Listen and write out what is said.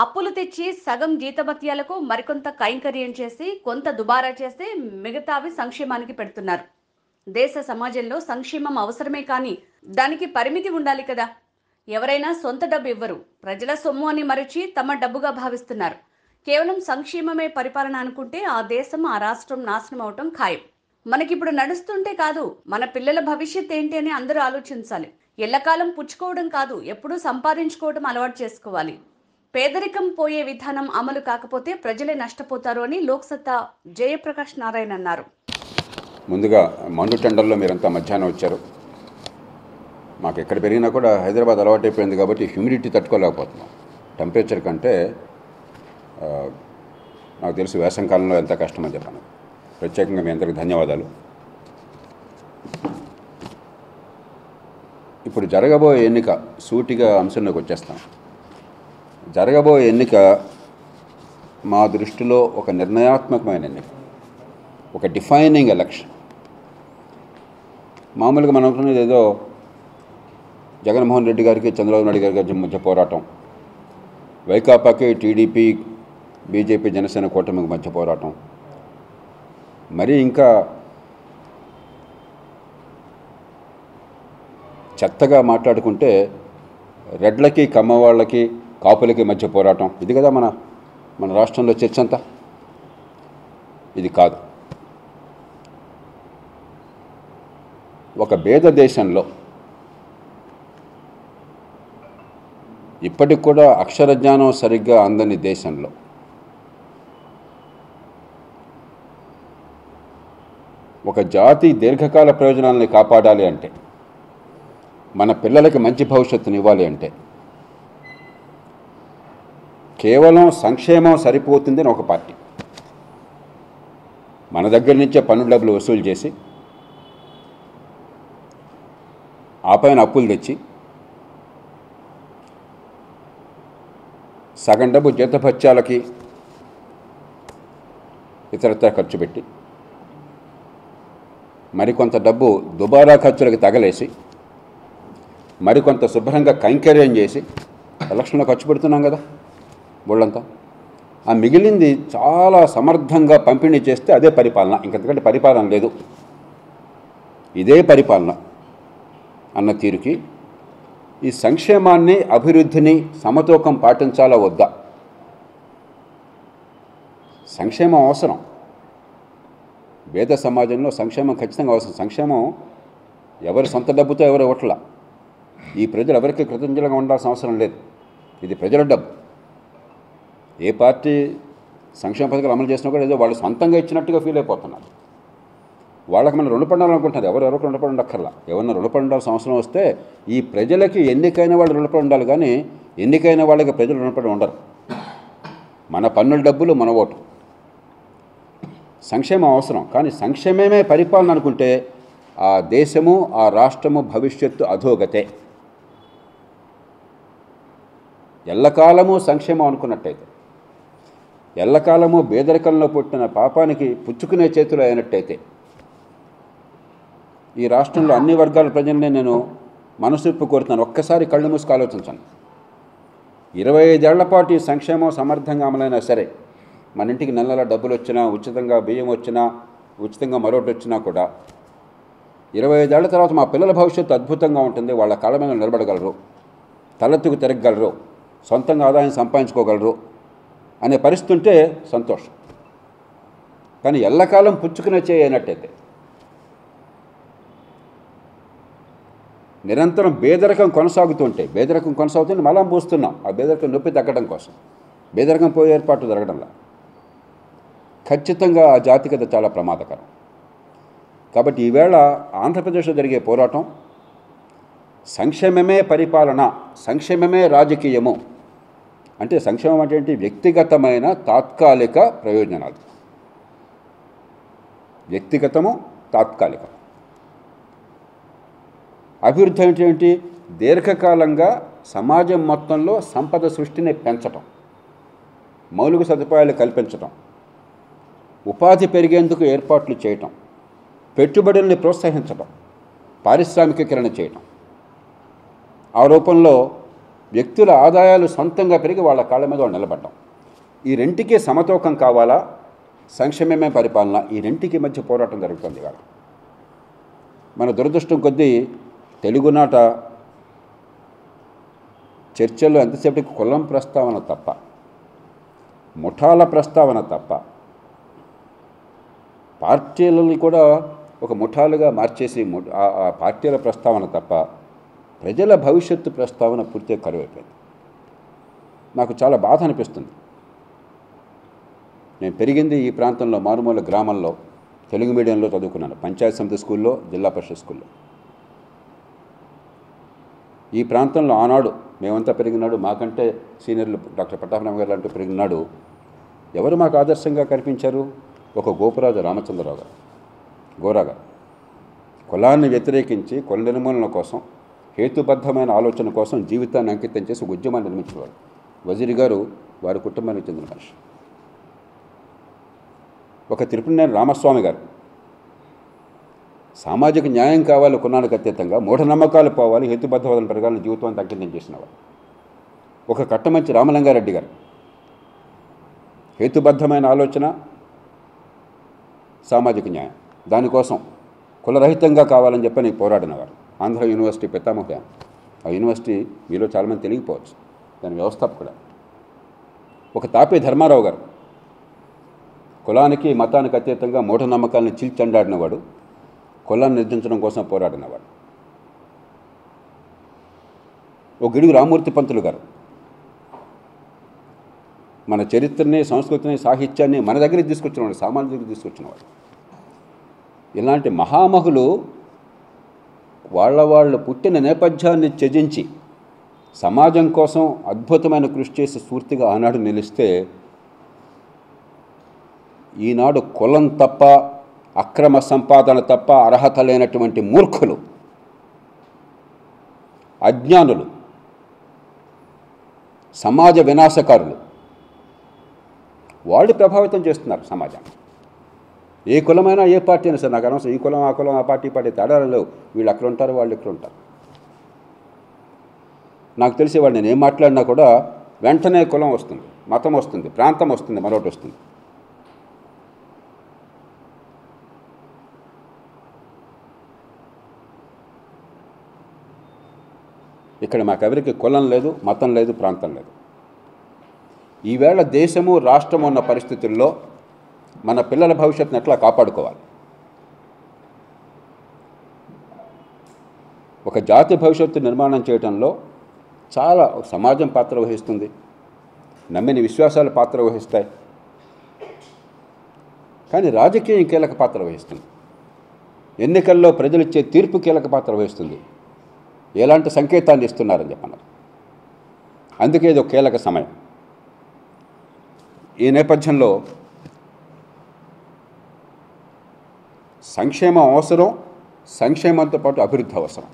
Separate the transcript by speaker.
Speaker 1: అప్పులు తెచ్చి సగం జీతభత్యాలకు మరికొంత కైంకర్యం చేసి కొంత దుబారా చేస్తే మిగతావి సంక్షేమానికి పెడుతున్నారు. దేశ సమాజంలో సంక్షేమం అవసరమే కానీ దానికి పరిమితి ఉండాలి కదా. ఎవరైనా సొంత డబ్బు ఇవ్వరు, ప్రజల సొమ్ము అని మరచి తమ డబ్బుగా భావిస్తున్నారు. కేవలం సంక్షేమమే పరిపాలన అనుకుంటే ఆ దేశం ఆ రాష్ట్రం నాశనం అవటం ఖాయం. మనకిప్పుడు నడుస్తుంటే కాదు, మన పిల్లల భవిష్యత్ ఏంటి అని అందరూ ఆలోచించాలి. ఎల్లకాలం పుచ్చుకోవడం కాదు, ఎప్పుడూ సంపాదించుకోవడం అలవాటు చేసుకోవాలి. పేదరికం పోయే విధానం అమలు కాకపోతే ప్రజలే నష్టపోతారు అని లోక్సత్తా జయప్రకాష్ నారాయణ అన్నారు.
Speaker 2: ముందుగా మండు టెండర్లో మీరంతా మధ్యాహ్నం వచ్చారు. మాకు ఎక్కడ పెరిగినా కూడా హైదరాబాద్ అలవాటైపోయింది కాబట్టి హ్యూమిడిటీ తట్టుకోలేకపోతున్నాం. టెంపరేచర్ కంటే నాకు తెలుసు వేసవికాలంలో ఎంత కష్టమని చెప్పాను. ప్రత్యేకంగా మీ అందరికీ ధన్యవాదాలు. ఇప్పుడు జరగబోయే ఎన్నిక సూటిగా అంశంలోకి వచ్చేస్తాం. జరగబోయే ఎన్నిక మా దృష్టిలో ఒక నిర్ణయాత్మకమైన ఎన్నిక, ఒక డిఫైనింగ్ ఎలక్షన్. మామూలుగా మనం అనుకునేది ఏదో జగన్మోహన్ రెడ్డి గారికి చంద్రబాబు నాయుడు గారికి మధ్య పోరాటం, వైకాపాకి టీడీపీ బీజేపీ జనసేన కూటమికి మధ్య పోరాటం, మరి ఇంకా చెత్తగా మాట్లాడుకుంటే రెడ్లకి కమ్మవాళ్ళకి కాపులకి మధ్య పోరాటం. ఇది కదా మన రాష్ట్రంలో చర్చ అంతా. ఇది కాదు. ఒక పేద దేశంలో ఇప్పటికి కూడా అక్షరజ్ఞానం సరిగ్గా అందని దేశంలో ఒక జాతి దీర్ఘకాల ప్రయోజనాలని కాపాడాలి అంటే, మన పిల్లలకి మంచి భవిష్యత్తుని ఇవ్వాలి అంటే కేవలం సంక్షేమం సరిపోతుందని ఒక పార్టీ మన దగ్గర నుంచే పన్ను డబ్బులు వసూలు చేసి ఆ పైన అప్పులు తెచ్చి సగం డబ్బు జీతభత్యాలకి ఇతరత్ర ఖర్చు పెట్టి మరికొంత డబ్బు దుబారా ఖర్చులకి తగలేసి మరికొంత శుభ్రంగా కైంకర్యం చేసి ఎలక్షన్లో ఖర్చు పెడుతున్నాం కదా బోళ్ళంతా. ఆ మిగిలింది చాలా సమర్థంగా పంపిణీ చేస్తే అదే పరిపాలన, ఇంకంతకంటే పరిపాలన లేదు. ఇదే పరిపాలన అన్న తీరుకి ఈ సంక్షేమాన్ని అభివృద్ధిని సమతూకం పాటించాలా వద్దా? సంక్షేమం అవసరం. పేద సమాజంలో సంక్షేమం ఖచ్చితంగా అవసరం. సంక్షేమం ఎవరి సొంత డబ్బుతో ఎవరు ఇవ్వట్లా. ఈ ప్రజలు ఎవరికి కృతజ్ఞతగా ఉండాల్సిన అవసరం లేదు. ఇది ప్రజల డబ్బు. ఏ పార్టీ సంక్షేమ పథకాలు అమలు చేసినా కూడా ఏదో వాళ్ళు సొంతంగా ఇచ్చినట్టుగా ఫీల్ అయిపోతున్నారు. వాళ్ళకి మనం రుణపడాలనుకుంటున్నారు. ఎవరికి రుణపడి ఉండక్కర్లా. ఎవరన్నా రుణపడి ఉండాల్సిన అవసరం వస్తే ఈ ప్రజలకి ఎన్నికైన వాళ్ళు రుణపడి ఉండాలి, కానీ ఎన్నికైన వాళ్ళకి ప్రజలు రుణపడి ఉండరు. మన పన్నుల డబ్బులు మన ఓటు. సంక్షేమం అవసరం, కానీ సంక్షేమమే పరిపాలన అనుకుంటే ఆ దేశము ఆ రాష్ట్రము భవిష్యత్తు అధోగతే. ఎల్లకాలము సంక్షేమం అనుకున్నట్టయితే, ఎల్లకాలము పేదరికంలో పుట్టిన పాపానికి పుచ్చుకునే చేతులు అయినట్టయితే ఈ రాష్ట్రంలో అన్ని వర్గాల ప్రజల్ని నేను మనసుప్పు కోరుతున్నాను. ఒక్కసారి కళ్ళు మూసుకు ఆలోచించండి. 25 ఏళ్ల పాటు ఈ సంక్షేమం సమర్థంగా అమలైనా సరే, మన ఇంటికి నెల నెల డబ్బులు వచ్చినా, ఉచితంగా బియ్యం వచ్చినా, ఉచితంగా మరొకటి వచ్చినా కూడా 25 ఏళ్ల తర్వాత మా పిల్లల భవిష్యత్తు అద్భుతంగా ఉంటుంది. వాళ్ళ కాళ్ళ మీద నిలబడగలరు, తలెత్తుకు తిరగగలరు, సొంతంగా ఆదాయం సంపాదించుకోగలరు అనే పరిస్థితి ఉంటే సంతోషం. కానీ ఎల్లకాలం పుచ్చుకునే చేయనట్టయితే, నిరంతరం పేదరికం కొనసాగుతుంటే మలం పూస్తున్నాం. ఆ పేదరికం నొప్పి తగ్గడం కోసం, పేదరికం పోయే ఏర్పాటు జరగడంలా ఖచ్చితంగా ఆ జాతికత చాలా ప్రమాదకరం. కాబట్టి ఈవేళ ఆంధ్రప్రదేశ్లో జరిగే పోరాటం సంక్షేమమే పరిపాలన, సంక్షేమమే రాజకీయము. అంటే సంక్షేమం అంటే ఏంటి? వ్యక్తిగతమైన తాత్కాలిక ప్రయోజనాలు. వ్యక్తిగతము, తాత్కాలికం. అభివృద్ధి అంటే ఏంటి? దీర్ఘకాలంగా సమాజం మొత్తంలో సంపద సృష్టిని పెంచటం, మౌలిక సదుపాయాలు కల్పించటం, ఉపాధి పెరిగేందుకు ఏర్పాట్లు చేయటం, పెట్టుబడుల్ని ప్రోత్సహించటం, పారిశ్రామికీకరణ చేయటం. ఆ రూపంలో వ్యక్తుల ఆదాయాలు సొంతంగా పెరిగి వాళ్ళ కాళ్ళ మీద వాళ్ళు నిలబడ్డాం. ఈ రెంటికి సమతూకం కావాలా, సంక్షేమమే పరిపాలన, ఈ రెంటికి మధ్య పోరాటం జరుగుతుంది ఇవాళ. మన దురదృష్టం కొద్దీ తెలుగునాట చర్చల్లో ఎంతసేపటికి కులం ప్రస్తావన తప్ప, ముఠాల ప్రస్తావన తప్ప, పార్టీలని కూడా ఒక ముఠాలుగా మార్చేసి ఆ పార్టీల ప్రస్తావన తప్ప ప్రజల భవిష్యత్తు ప్రస్తావన పూర్తిగా కరువైపోయింది. నాకు చాలా బాధ అనిపిస్తుంది. నేను పెరిగింది ఈ ప్రాంతంలో, మారుమూల గ్రామంలో, తెలుగు మీడియంలో చదువుకున్నాను, పంచాయతీ సమితి స్కూల్లో, జిల్లా పరిషత్ స్కూల్లో. ఈ ప్రాంతంలో ఆనాడు మేమంతా పెరిగినాడు, మాకంటే సీనియర్లు డాక్టర్ పట్టాభిరామ గారు అంటూ పెరిగినాడు. ఎవరు మాకు ఆదర్శంగా కనిపించారు? ఒక గోపురాజు రామచంద్రరావు గారు, గోరా గారు. కులాన్ని వ్యతిరేకించి కుల నిర్మూలన కోసం, హేతుబద్ధమైన ఆలోచన కోసం జీవితాన్ని అంకితం చేసి ఉద్యమాన్ని నిర్మించేవాడు. వజీర్ గారు వారి కుటుంబానికి చెందిన మనిషి. ఒక తిరుపతినేని రామస్వామి గారు సామాజిక న్యాయం కావాలి, కులానికి అతీతంగా మూఢనమ్మకాలు పోవాలి, హేతుబద్ధవాదం పెరగాలని జీవితాన్ని అంకితం చేసినవాడు. ఒక కట్టమంచి రామలింగారెడ్డి గారు హేతుబద్ధమైన ఆలోచన, సామాజిక న్యాయం, దానికోసం కులరహితంగా కావాలని చెప్పని పోరాడినవారు. ఆంధ్ర యూనివర్సిటీ పితామహ. ఆ యూనివర్సిటీ మీలో చాలామంది తెలియకపోవచ్చు, దాని వ్యవస్థాపకుడు. ఒక తాపీ ధర్మారావు గారు కులానికి మతానికి అతీతంగా మూఢనమ్మకాలను చీల్చండాడినవాడు, కులాన్ని నిర్దించడం కోసం పోరాడినవాడు. ఒక గిడుగు రామూర్తి పంతులు గారు మన చరిత్రని, సంస్కృతిని, సాహిత్యాన్ని మన దగ్గరికి తీసుకొచ్చినవాడు, సామాన్య దగ్గరికి తీసుకొచ్చినవాడు. ఇలాంటి మహామహులు వాళ్ళు పుట్టిన నేపథ్యాన్ని త్యజించి సమాజం కోసం అద్భుతమైన కృషి చేసి స్ఫూర్తిగా ఆనాడు నిలిస్తే, ఈనాడు కులం తప్ప, అక్రమ సంపాదన తప్ప అర్హత లేనటువంటి మూర్ఖులు, అజ్ఞానులు, సమాజ వినాశకారులు వాళ్ళు ప్రభావితం చేస్తున్నారు సమాజాన్ని. ఏ కులమైనా, ఏ పార్టీ అయినా సరే, నాకు అనవసరం ఈ కులం, ఆ కులం, ఆ పార్టీ తేడాలు లేవు. వీళ్ళు అక్కడ ఉంటారు, వాళ్ళు ఇక్కడ ఉంటారు. నాకు తెలిసి వాళ్ళు నేను ఏం మాట్లాడినా కూడా వెంటనే కులం వస్తుంది, మతం వస్తుంది, ప్రాంతం వస్తుంది, మరొకటి వస్తుంది. ఇక్కడ మాకెవరికి కులం లేదు, మతం లేదు, ప్రాంతం లేదు. ఈవేళ దేశము, రాష్ట్రం ఉన్న పరిస్థితుల్లో మన పిల్లల భవిష్యత్తును ఎట్లా కాపాడుకోవాలి? ఒక జాతి భవిష్యత్తు నిర్మాణం చేయడంలో చాలా సమాజం పాత్ర వహిస్తుంది, నమ్మిన విశ్వాసాలు పాత్ర వహిస్తాయి, కానీ రాజకీయం కీలక పాత్ర వహిస్తుంది. ఎన్నికల్లో ప్రజలిచ్చే తీర్పు కీలక పాత్ర వహిస్తుంది. ఎలాంటి సంకేతాన్ని ఇస్తున్నారని చెప్పన్నారు. అందుకే ఇది ఒక కీలక సమయం. ఈ నేపథ్యంలో సంక్షేమం అవసరం, సంక్షేమంతో పాటు అభివృద్ధి అవసరం.